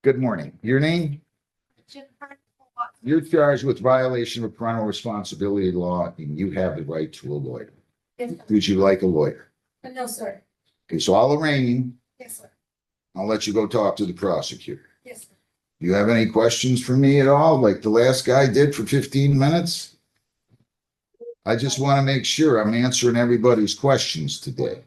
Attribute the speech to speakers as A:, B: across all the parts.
A: Good morning. Your name? You're charged with violation of parental responsibility law, and you have the right to a lawyer.
B: Yes, sir.
A: Would you like a lawyer?
B: No, sir.
A: Okay, so I'll arraign.
B: Yes, sir.
A: I'll let you go talk to the prosecutor.
B: Yes, sir.
A: You have any questions for me at all, like the last guy did for 15 minutes? I just want to make sure I'm answering everybody's questions today.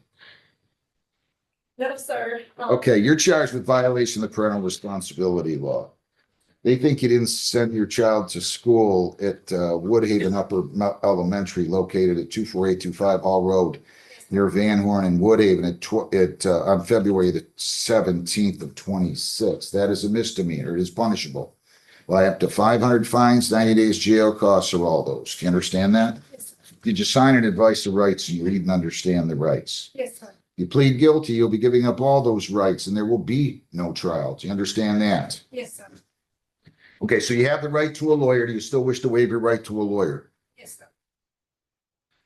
B: No, sir.
A: Okay, you're charged with violation of the parental responsibility law. They think you didn't send your child to school at Woodhaven Upper Elementary, located at 24825 Hall Road, near Van Horn and Woodhaven on February the 17th of 26. That is a misdemeanor. It is punishable by up to 500 fines, 90 days jail, costs, or all those. Do you understand that?
B: Yes, sir.
A: Did you sign an advice of rights and you read and understand the rights?
B: Yes, sir.
A: You plead guilty, you'll be giving up all those rights and there will be no trial. Do you understand that?
B: Yes, sir.
A: Okay, so you have the right to a lawyer. Do you still wish to waive your right to a lawyer?
B: Yes, sir.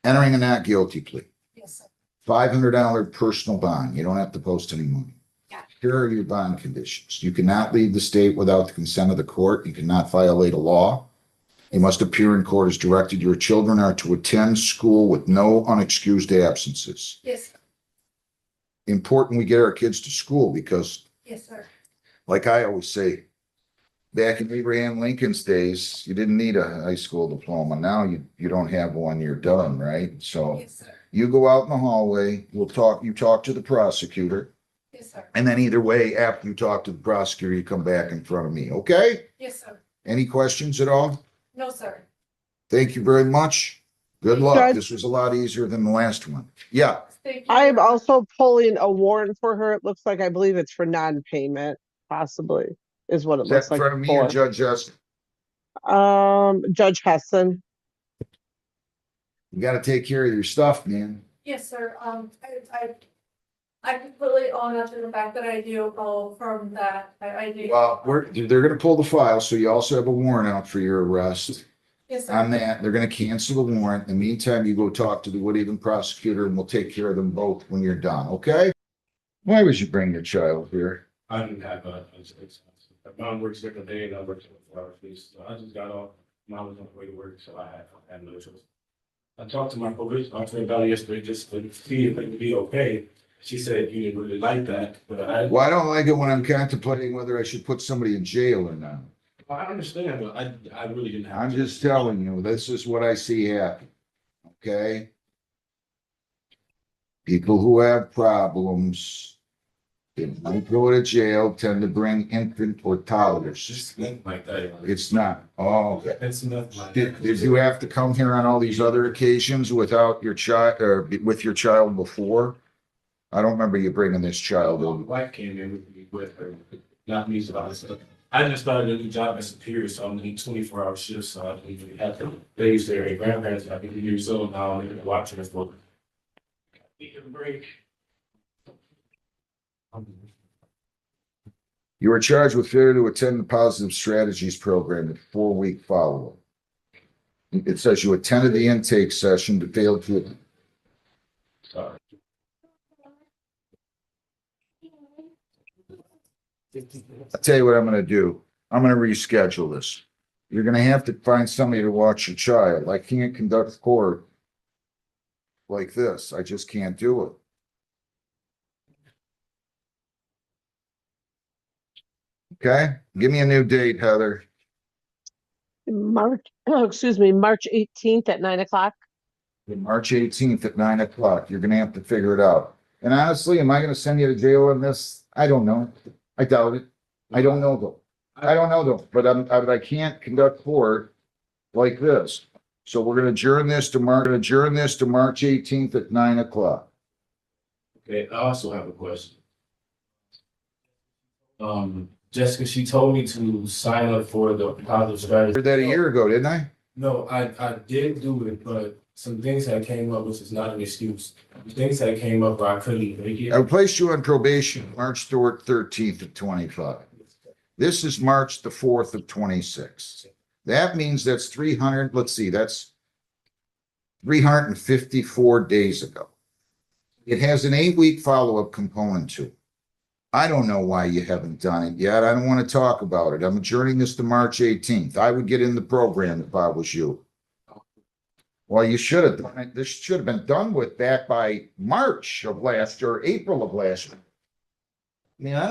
A: Entering a not guilty plea.
B: Yes, sir.
A: $500 personal bond. You don't have to post any money.
B: Yeah.
A: Here are your bond conditions. You cannot leave the state without the consent of the court. You cannot violate a law. You must appear in court as directed. Your children are to attend school with no unexcused absences.
B: Yes, sir.
A: Important we get our kids to school because,
B: Yes, sir.
A: like I always say, back in Abraham Lincoln's days, you didn't need a high school diploma. Now you don't have one, you're done, right? So
B: Yes, sir.
A: you go out in the hallway, you talk to the prosecutor,
B: Yes, sir.
A: and then either way, after you talk to the prosecutor, you come back in front of me, okay?
B: Yes, sir.
A: Any questions at all?
B: No, sir.
A: Thank you very much. Good luck.
C: Judge-
A: This was a lot easier than the last one. Yeah,
B: Thank you.
C: I'm also pulling a warrant for her. It looks like, I believe it's for non-payment, possibly, is what it
A: is that
C: looks
A: in
C: like.
A: front of me or Judge Justin?
C: Judge Heston.
A: You gotta take care of your stuff, man.
B: Yes, sir. I completely own up to the fact that I do go from that. I do.
A: Well, they're gonna pull the file, so you also have a warrant out for your arrest.
B: Yes, sir.
A: On that, they're gonna cancel the warrant. In the meantime, you go talk to the Woodhaven prosecutor and we'll take care of them both when you're done, okay? Why would you bring your child here?
D: I didn't have mom works different day and I work 24 hours a day. So I just got off. Mom was on the way to work, so I had no choice. I talked to my probation officer about it yesterday just to see if it would be okay. She said you didn't really like that, but
A: Well, I don't like it when I'm contemplating whether I should put somebody in jail or not.
D: I understand, but I really didn't have.
A: I'm
D: to.
A: just telling you, this is what I see happen, okay? People who have problems, they might go to jail, tend to bring infant or toddlers.
D: Just nothing like that.
A: It's not, oh, okay.
D: It's nothing like
A: Did
D: that.
A: you have to come here on all these other occasions without your child, or with your child before? I don't remember you bringing this child
D: My
A: in.
D: wife came in with me with her, not me, so I just started a new job as Superior, so I'm doing 24-hour shifts, so I don't even have to days there. And grandparents are 80 years old now, and they're watching us for. Need a break.
A: You were charged with failure to attend the Positive Strategies program at 4-week follow-up. It says you attended the intake session but failed to.
D: Sorry.
A: I'll tell you what I'm gonna do. I'm gonna reschedule this. You're gonna have to find somebody to watch your child. I can't conduct court like this. I just can't do it. Okay, give me a new date, Heather.
C: March 18th at 9:00.
A: March 18th at 9 o'clock. You're gonna have to figure it out. And honestly, am I gonna send you to jail on this? I don't know. I doubt it. I don't know though. I don't know though, but I can't conduct court like this. So we're gonna adjourn this to March 18th at 9 o'clock.
D: Okay, I also have a question. Jessica, she told me to sign up for the positive
A: I
D: strategy.
A: heard that a year ago, didn't I?
D: No, I did do it, but some things that came up, which is not an excuse. Things that came up where I couldn't make
A: I
D: it.
A: placed you on probation March 13th of 25. This is March the 4th of 26. That means that's 300, let's see, that's 354 days ago. It has an 8-week follow-up component to it. I don't know why you haven't done it yet. I don't want to talk about it. I'm adjourning this to March 18th. I would get in the program if I was you. Well, you should have done it. This should have been done with back by March of last year, or April of last year. I mean, I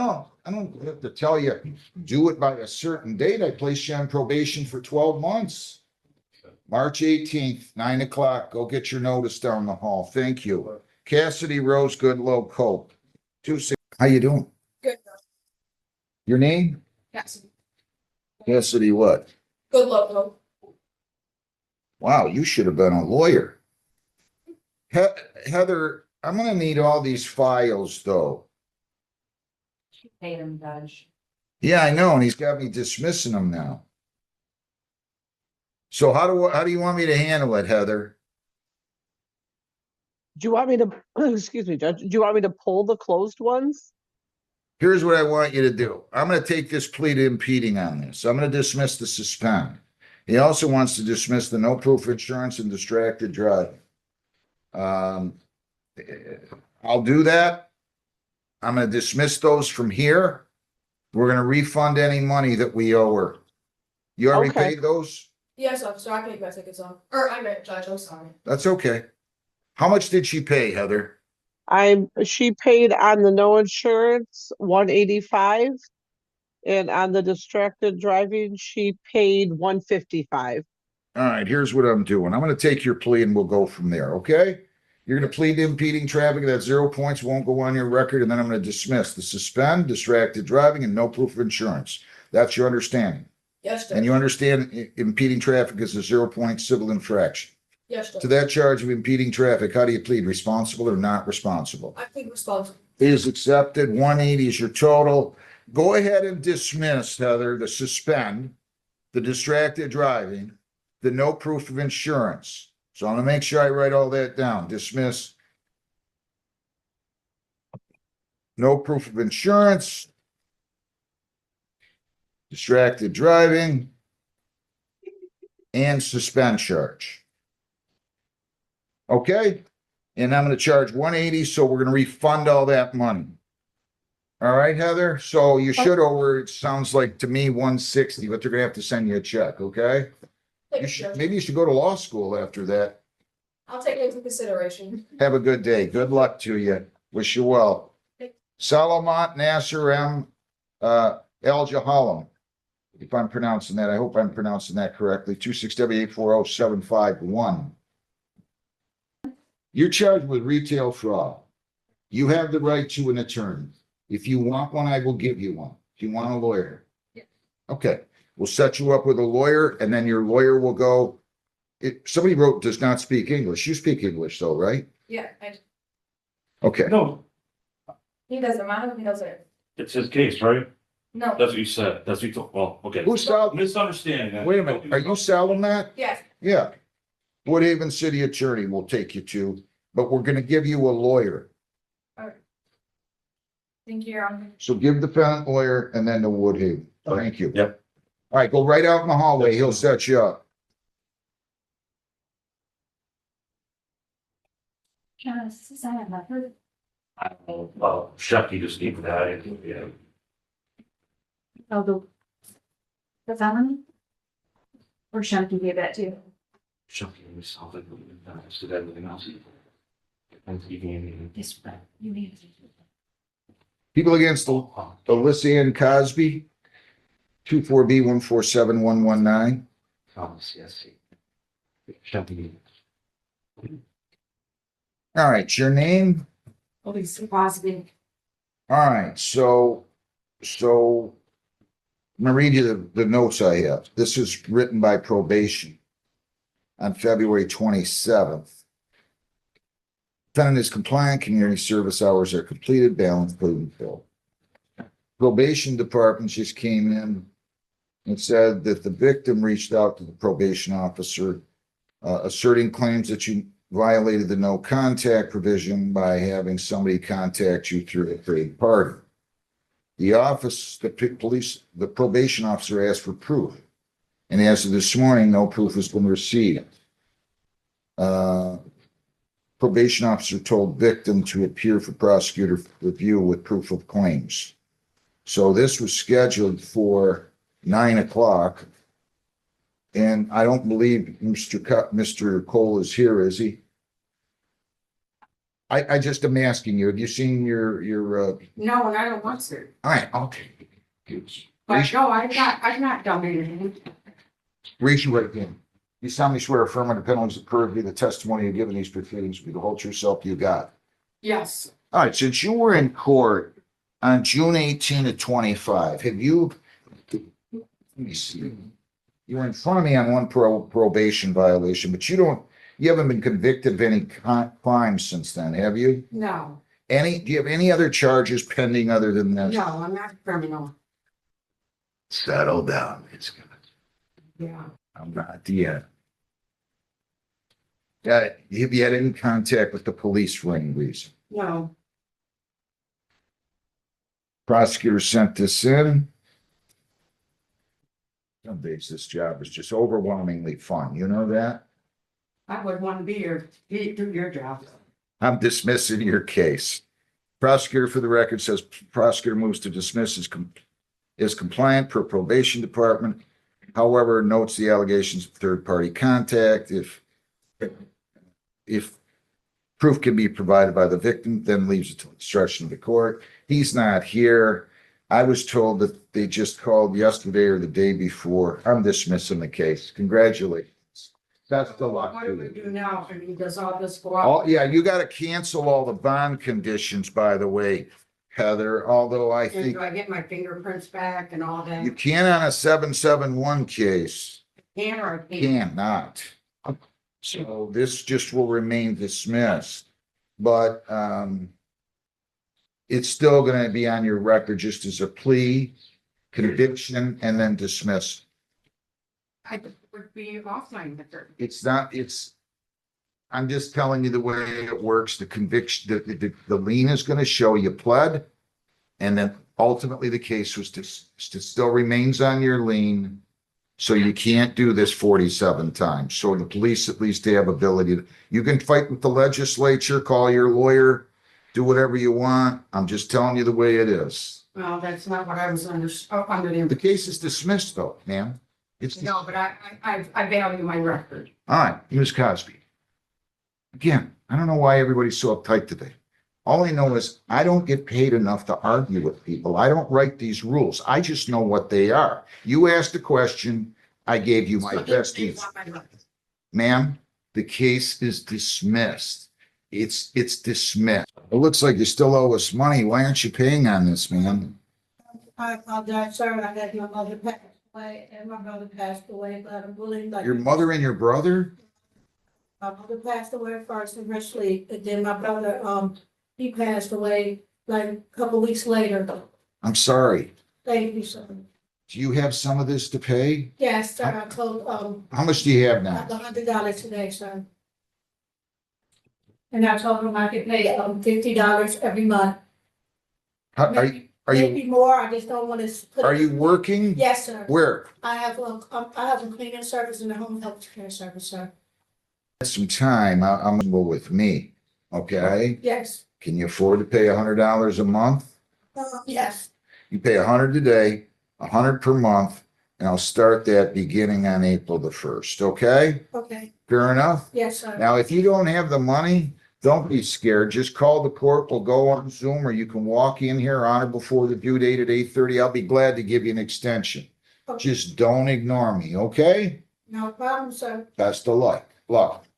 A: don't have to tell you, do it by a certain date. I placed you on probation for 12 months. March 18th, 9 o'clock. Go get your notice down the hall. Thank you. Cassidy Rose Goodlow Cope. 26. How you doing?
B: Good.
A: Your name?
B: Yes.
A: Cassidy what?
B: Good local.
A: Wow, you should have been a lawyer. Heather, I'm gonna need all these files though.
E: Paid him, Judge.
A: Yeah, I know, and he's got me dismissing them now. So how do you want me to handle it, Heather?
C: Do you want me to, excuse me, Judge, do you want me to pull the closed ones?
A: Here's what I want you to do. I'm gonna take this plea to impeding on this. I'm gonna dismiss the suspend. He also wants to dismiss the no proof insurance and distracted driving. I'll do that. I'm gonna dismiss those from here. We're gonna refund any money that we owe her. You already
C: Okay.
A: paid those?
B: Yes, officer, I paid my tickets off. Or I meant judge, I'm sorry.
A: That's okay. How much did she pay, Heather?
C: She paid on the no insurance, 185. And on the distracted driving, she paid 155.
A: All right, here's what I'm doing. I'm gonna take your plea and we'll go from there, okay? You're gonna plead to impeding traffic, that's 0 points, won't go on your record, and then I'm gonna dismiss the suspend, distracted driving, and no proof of insurance. That's your understanding.
B: Yes,
A: And
B: Judge.
A: you understand impeding traffic is a 0 point civil infraction.
B: Yes,
A: To
B: Judge.
A: that charge of impeding traffic, how do you plead? Responsible or not responsible?
B: I think responsible.
A: Is accepted. 180 is your total. Go ahead and dismiss, Heather, the suspend, the distracted driving, the no proof of insurance. So I'm gonna make sure I write all that down. Dismiss. No proof of insurance. Distracted driving. And suspend charge. Okay? And I'm gonna charge 180, so we're gonna refund all that money. All right, Heather? So you should over, it sounds like to me, 160, but they're gonna have to send you a check, okay?
B: Thank
A: You
B: you,
A: should,
B: Judge.
A: maybe you should go to law school after that.
B: I'll take it into consideration.
A: Have a good day. Good luck to you. Wish you well. Salamat Nasser M. El Jahalam. If I'm pronouncing that, I hope I'm pronouncing that correctly. 267-840-751. You're charged with retail fraud. You have the right to an attorney. If you want one, I will give you one. If you want a lawyer.
B: Yeah.
A: Okay, we'll set you up with a lawyer and then your lawyer will go. Somebody wrote does not speak English. You speak English though, right?
B: Yeah,
A: Okay,
D: No,
B: he doesn't matter, he doesn't.
D: it's his case, right?
B: No,
D: That's what you said. That's what you told, well, okay.
A: who's Sal?
D: Misunderstanding.
A: Wait a minute, are you Salamat?
B: yes,
A: Yeah. Woodhaven City Attorney will take you to, but we're gonna give you a lawyer.
B: thank you, Your Honor.
A: So give the defendant lawyer and then the Woodhaven. Thank you.
D: Yep.
A: All right, go right out in the hallway. He'll set you up.
D: Well, Shucky just gave that, yeah.
E: Oh, the felony? Or Shumpy gave that too?
D: Shucky was something, to everything else. And he gave me.
E: Yes, but you need to.
A: People against Alyssa Ann Cosby. 24B147119.
D: Thomas, yes. Shucky.
A: All right, your name?
E: Possibly.
A: All right, so I'm gonna read you the notes I have. This is written by probation on February 27th. Defendant is compliant, community service hours are completed, balance paid and filled. Probation department just came in and said that the victim reached out to the probation officer asserting claims that you violated the no contact provision by having somebody contact you through a third party. The probation officer asked for proof. And as of this morning, no proof has been received. probation officer told victim to appear for prosecutor review with proof of claims. So this was scheduled for 9 o'clock. And I don't believe Mr. Cole is here, is he? I just am asking you, have you seen your,
F: No, and I don't want to.
A: all right, okay.
F: But no, I've not done anything.
A: Raise your right hand. You solemnly swear affirmative penalties of perjury, the testimony you give in these proceedings will be the whole true self you got.
F: Yes,
A: All right, since you were in court on June 18 of 25, have you, let me see, you were in front of me on one probation violation, but you haven't been convicted of any crime since then, have you?
F: no,
A: Do you have any other charges pending other than this?
F: no, I'm not a criminal.
A: Settle down, it's good.
F: Yeah,
A: I'm not yet. Have you had any contact with the police for any reason?
F: no,
A: Prosecutor sent this in. Some days this job is just overwhelmingly fun. You know that?
F: I would want to be here, do your job.
A: I'm dismissing your case. Prosecutor for the record says prosecutor moves to dismiss is compliant per probation department. However, notes the allegations of third-party contact. If proof can be provided by the victim, then leaves it to instruction of the court. He's not here. I was told that they just called yesterday or the day before. I'm dismissing the case. Congratulations. That's the luck.
F: What do we do now? I mean, does all this go
A: Oh,
F: out?
A: yeah, you got to cancel all the bond conditions, by the way, Heather, although I
F: And
A: think
F: do I get my fingerprints back and all that?
A: you can on a 771 case.
F: Can or I can't?
A: Cannot. So this just will remain dismissed, but it's still going to be on your record just as a plea, conviction, and then dismiss.
F: I would be offline with her.
A: It's not, I'm just telling you the way it works. The conviction, the lien is going to show you pled, and then ultimately the case was still remains on your lien. So you can't do this 47 times. So the police at least have ability to, you can fight with the legislature, call your lawyer, do whatever you want. I'm just telling you the way it is.
F: Well, that's not what I was under
A: The
F: the.
A: case is dismissed though, ma'am.
F: No, but I value my record.
A: All right, Ms. Cosby. Again, I don't know why everybody's so uptight today. All I know is I don't get paid enough to argue with people. I don't write these rules. I just know what they are. You asked a question, I gave you my best answer. Ma'am, the case is dismissed. It's dismissed. It looks like you still owe us money. Why aren't you paying on this, ma'am?
B: I apologize, sir. I had my mother passed away and my brother passed away, but I'm willing, like.
A: Your mother and your brother?
B: My mother passed away first in her sleep, and then my brother, he passed away like a couple weeks later.
A: I'm sorry.
B: Thank you, sir.
A: Do you have some of this to pay?
B: Yes, sir, I told,
A: How much do you have
B: I
A: now?
B: have $100 today, sir. And I told him I could pay, $50 every month.
A: Are you,
B: Maybe more, I just don't want to. put
A: are
B: it-
A: you working?
B: Yes, sir.
A: Where?
B: I have a cleaning service and a home health care service, sir.
A: Some time, I'm with me, okay?
B: Yes,
A: Can you afford to pay $100 a month?
B: yes,
A: You pay 100 today, 100 per month, and I'll start that beginning on April the 1st, okay?
B: okay,
A: Fair enough?
B: yes, sir.
A: Now, if you don't have the money, don't be scared. Just call the court. We'll go on Zoom, or you can walk in here on or before the due date at 8:30. I'll be glad to give you an extension.
B: Okay.
A: Just don't ignore me, okay?
B: No problem, sir.
A: Best of luck.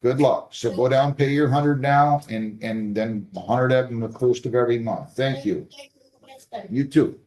A: Good luck. So go down, pay your 100 now, and then 100 at the first of every month. Thank you.
B: Thank you.
A: You too.